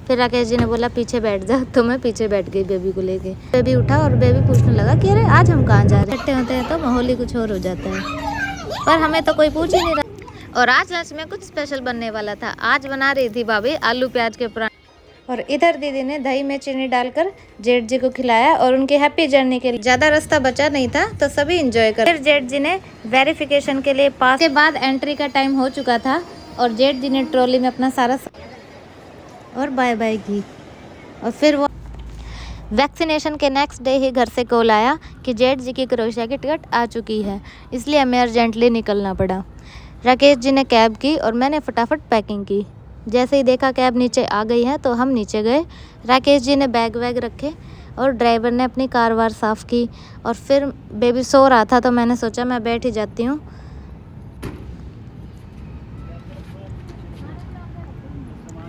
फिर राकेश जी ने बोला पीछे बैठ जा, तो मैं पीछे बैठ गई बेबी को लेके। बेबी उठा और बेबी पूछने लगा कि अरे आज हम कहाँ जा रहे हैं। इकट्ठे होते हैं तो माहौल ही कुछ और हो जाता है, पर हमें तो कोई पूछ ही नहीं रहा। और आज लंच में कुछ स्पेशल बनने वाला था। आज बना रही थी भाभी आलू प्याज के पराठे, और इधर दीदी ने दही में चीनी डालकर जेठ जी को खिलाया और उनकी हैप्पी जर्नी के लिए। ज़्यादा रास्ता बचा नहीं था तो सभी एंजॉय कर। फिर जेठ जी ने वेरिफिकेशन के लिए पास के बाद एंट्री का टाइम हो चुका था और जेठ जी ने ट्रॉली में अपना सारा और बाय बाय की। और फिर वो वैक्सीनेशन के नेक्स्ट डे ही घर से कॉल आया कि जेठ जी की क्रोएशिया की टिकट आ चुकी है, इसलिए हमें अर्जेंटली निकलना पड़ा। राकेश जी ने कैब की और मैंने फटाफट पैकिंग की। जैसे ही देखा कैब नीचे आ गई है तो हम नीचे गए। राकेश जी ने बैग वैग रखे और ड्राइवर ने अपनी कार वार साफ़ की। और फिर बेबी सो रहा था तो मैंने सोचा मैं बैठ ही जाती हूँ।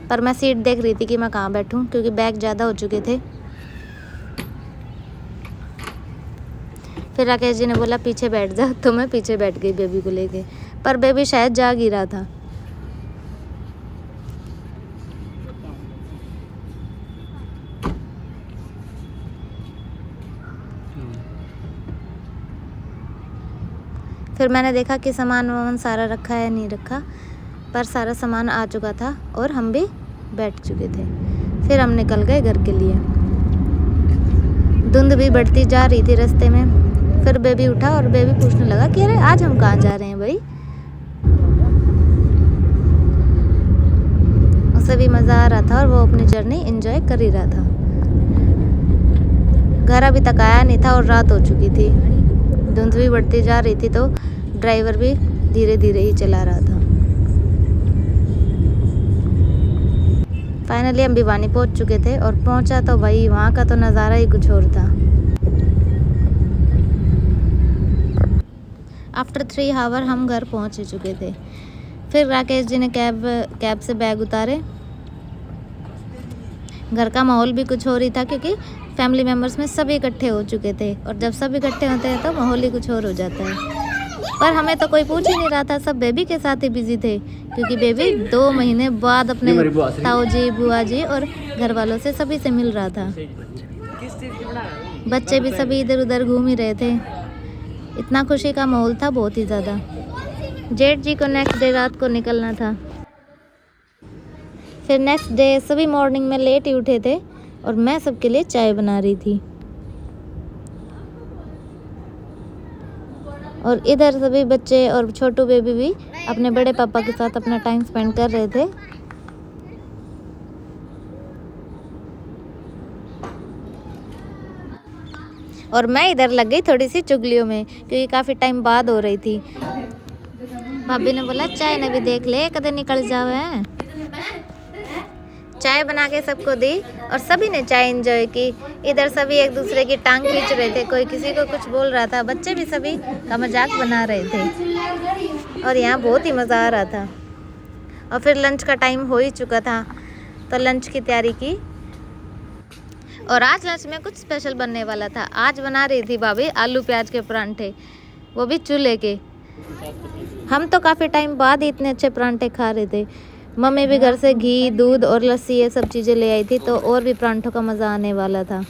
पर मैं सीट देख रही थी कि मैं कहाँ बैठूँ, क्योंकि बैग ज़्यादा हो चुके थे। फिर राकेश जी ने बोला पीछे बैठ जा, तो मैं पीछे बैठ गई बेबी को लेके, पर बेबी शायद जाग ही रहा था। फिर मैंने देखा कि सामान वामान सारा रखा है नहीं रखा, पर सारा सामान आ चुका था और हम भी बैठ चुके थे। फिर हम निकल गए घर के लिए। धुंध भी बढ़ती जा रही थी रास्ते में। फिर बेबी उठा और बेबी पूछने लगा कि अरे आज हम कहाँ जा रहे हैं भाई। उसे भी मज़ा आ रहा था और वो अपनी जर्नी एंजॉय कर ही रहा था। घर अभी तक आया नहीं था और रात हो चुकी थी। धुंध भी बढ़ती जा रही थी तो ड्राइवर भी धीरे धीरे ही चला रहा था। फाइनली हम भिवानी पहुंच चुके थे और पहुंचा तो भाई वहाँ का तो नज़ारा ही कुछ और था। आफ्टर 3 आवर हम घर पहुंच चुके थे। फिर राकेश जी ने कैब से बैग उतारे। घर का माहौल भी कुछ और ही था, क्योंकि फैमिली मेम्बर्स में सभी इकट्ठे हो चुके थे, और जब सब इकट्ठे होते हैं तो माहौल ही कुछ और हो जाता है। पर हमें तो कोई पूछ ही नहीं रहा था, सब बेबी के साथ ही बिजी थे, क्योंकि बेबी 2 महीने बाद अपने ताऊ जी, बुआ जी और घर वालों से सभी से मिल रहा था। बच्चे भी सभी इधर उधर घूम ही रहे थे। इतना खुशी का माहौल था, बहुत ही ज़्यादा। जेठ जी को नेक्स्ट डे रात को निकलना था। फिर नेक्स्ट डे सभी मॉर्निंग में लेट ही उठे थे और मैं सबके लिए चाय बना रही थी। और इधर सभी बच्चे और छोटू बेबी भी अपने बड़े पापा के साथ अपना टाइम स्पेंड कर रहे थे। और मैं इधर लग गई थोड़ी सी चुगलियों में, क्योंकि काफ़ी टाइम बाद हो रही थी। भाभी ने बोला चाय ने भी देख ले, कदे निकल जावे। चाय बना के सबको दी और सभी ने चाय एंजॉय की। इधर सभी एक दूसरे की टांग खींच रहे थे, कोई किसी को कुछ बोल रहा था, बच्चे भी सभी का मजाक बना रहे थे और यहाँ बहुत ही मज़ा आ रहा था। और फिर लंच का टाइम हो ही चुका था तो लंच की तैयारी की। और आज लंच में कुछ स्पेशल बनने वाला था। आज बना रही थी भाभी आलू प्याज के परांठे, वो भी चूल्हे के। हम तो काफ़ी टाइम बाद ही इतने अच्छे परांठे खा रहे थे। मम्मी भी घर से घी, दूध और लस्सी ये सब चीज़ें ले आई थी, तो और भी परांठों का मज़ा आने वाला था।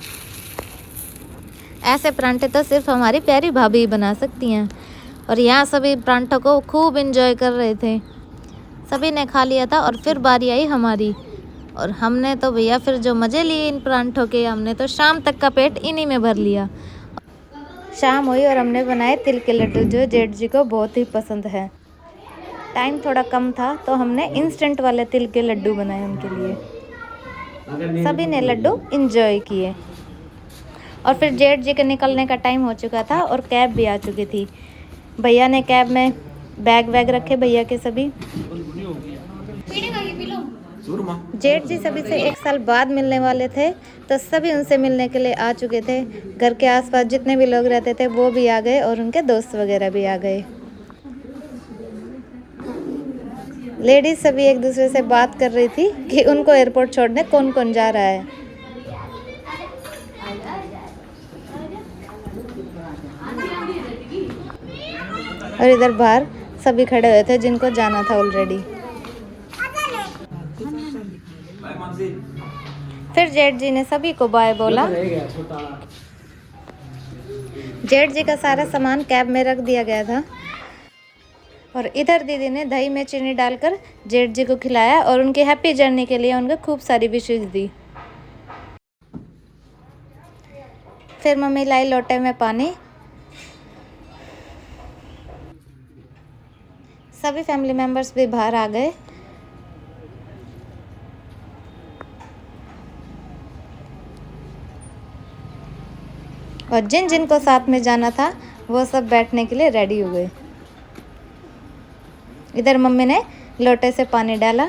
ऐसे परांठे तो सिर्फ हमारी प्यारी भाभी ही बना सकती हैं। और यहाँ सभी परांठों को खूब एंजॉय कर रहे थे। सभी ने खा लिया था और फिर बारी आई हमारी, और हमने तो भैया फिर जो मज़े लिए इन परांठों के, हमने तो शाम तक का पेट इन्हीं में भर लिया। शाम हुई और हमने बनाए तिल के लड्डू, जो जेठ जी को बहुत ही पसंद है। टाइम थोड़ा कम था तो हमने इंस्टेंट वाले तिल के लड्डू बनाए उनके लिए। सभी ने लड्डू एंजॉय किए। और फिर जेठ जी के निकलने का टाइम हो चुका था और कैब भी आ चुकी थी। भैया ने कैब में बैग वैग रखे, भैया के सभी। जेठ जी सभी से 1 साल बाद मिलने वाले थे, तो सभी उनसे मिलने के लिए आ चुके थे। घर के आसपास जितने भी लोग रहते थे वो भी आ गए और उनके दोस्त वगैरह भी आ गए। लेडीज सभी एक दूसरे से बात कर रही थी कि उनको एयरपोर्ट छोड़ने कौन कौन जा रहा है। और इधर बाहर सभी खड़े हुए थे जिनको जाना था ऑलरेडी। फिर जेठ जी ने सभी को बाय बोला। जेठ जी का सारा सामान कैब में रख दिया गया था और इधर दीदी ने दही में चीनी डालकर जेठ जी को खिलाया और उनकी हैप्पी जर्नी के लिए उनको खूब सारी विशेष दी। फिर मम्मी लाई लोटे में पानी। सभी फैमिली मेंबर्स भी बाहर आ गए। और जिन जिन को साथ में जाना था वो सब बैठने के लिए रेडी हो गए। इधर मम्मी ने लोटे से पानी डाला।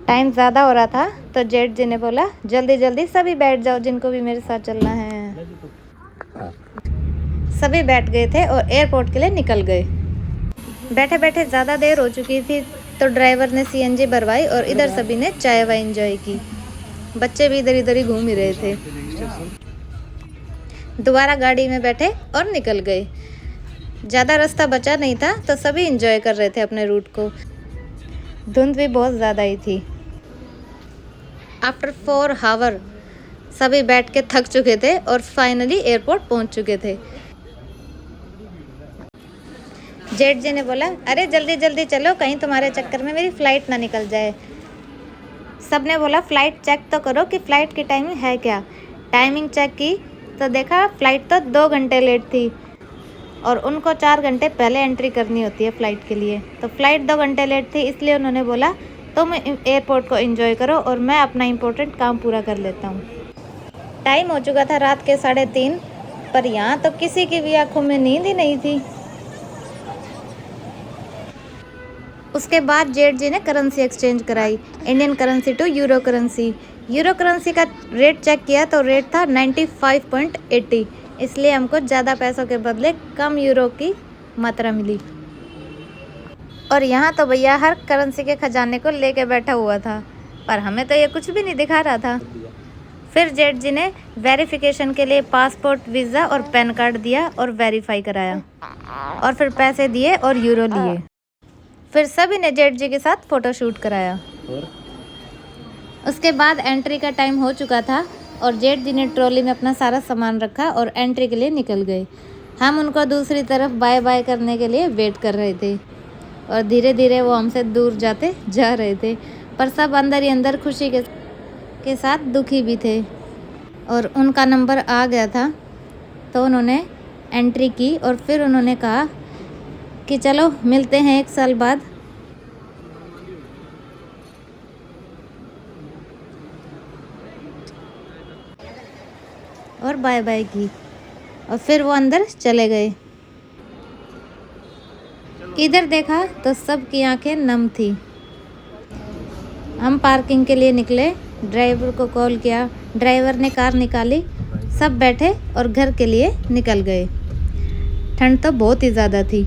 टाइम ज़्यादा हो रहा था तो जेठ जी ने बोला जल्दी जल्दी सभी बैठ जाओ जिनको भी मेरे साथ चलना है। सभी बैठ गए थे और एयरपोर्ट के लिए निकल गए। बैठे बैठे ज़्यादा देर हो चुकी थी तो ड्राइवर ने सीएनजी भरवाई और इधर सभी ने चाय वाय एंजॉय की। बच्चे भी इधर इधर ही घूम ही रहे थे। दोबारा गाड़ी में बैठे और निकल गए। ज़्यादा रास्ता बचा नहीं था तो सभी एंजॉय कर रहे थे अपने रूट को। धुंध भी बहुत ज़्यादा ही थी। आफ्टर 4 आवर सभी बैठ के थक चुके थे और फाइनली एयरपोर्ट पहुंच चुके थे। जेठ जी ने बोला अरे जल्दी जल्दी चलो कहीं तुम्हारे चक्कर में मेरी फ़्लाइट ना निकल जाए। सब ने बोला फ़्लाइट चेक तो करो कि फ़्लाइट की टाइमिंग है क्या। टाइमिंग चेक की तो देखा फ़्लाइट तो 2 घंटे लेट थी और उनको 4 घंटे पहले एंट्री करनी होती है फ़्लाइट के लिए। तो फ़्लाइट 2 घंटे लेट थी इसलिए उन्होंने बोला तुम एयरपोर्ट को एंजॉय करो और मैं अपना इम्पोर्टेंट काम पूरा कर लेता हूँ। टाइम हो चुका था रात के 3:30 पर यहाँ तो किसी की भी आंखों में नींद ही नहीं थी। उसके बाद जेठ जी ने करेंसी एक्सचेंज कराई, Indian currency to euro currency. Euro currency का रेट चेक किया तो रेट था 95.80, इसलिए हमको ज़्यादा पैसों के बदले कम यूरो की मात्रा मिली। और यहाँ तो भैया हर करेंसी के खजाने को लेके बैठा हुआ था पर हमें तो ये कुछ भी नहीं दिखा रहा था। फिर जेठ जी ने वेरिफिकेशन के लिए पासपोर्ट, वीज़ा और पैन कार्ड दिया और वेरीफाई कराया और फिर पैसे दिए और यूरो लिए। फिर सभी ने जेठ जी के साथ फ़ोटो शूट कराया। उसके बाद एंट्री का टाइम हो चुका था और जेठ जी ने ट्रॉली में अपना सारा सामान रखा और एंट्री के लिए निकल गए। हम उनको दूसरी तरफ बाय बाय करने के लिए वेट कर रहे थे और धीरे धीरे वो हमसे दूर जाते जा रहे थे पर सब अंदर ही अंदर खुशी के साथ दुखी भी थे। और उनका नंबर आ गया था तो उन्होंने एंट्री की और फिर उन्होंने कहा कि चलो मिलते हैं 1 साल बाद। और बाय बाय की और फिर वो अंदर चले गए। इधर देखा तो सबकी आंखें नम थी। हम पार्किंग के लिए निकले, ड्राइवर को कॉल किया, ड्राइवर ने कार निकाली, सब बैठे और घर के लिए निकल गए। ठंड तो बहुत ही ज़्यादा थी।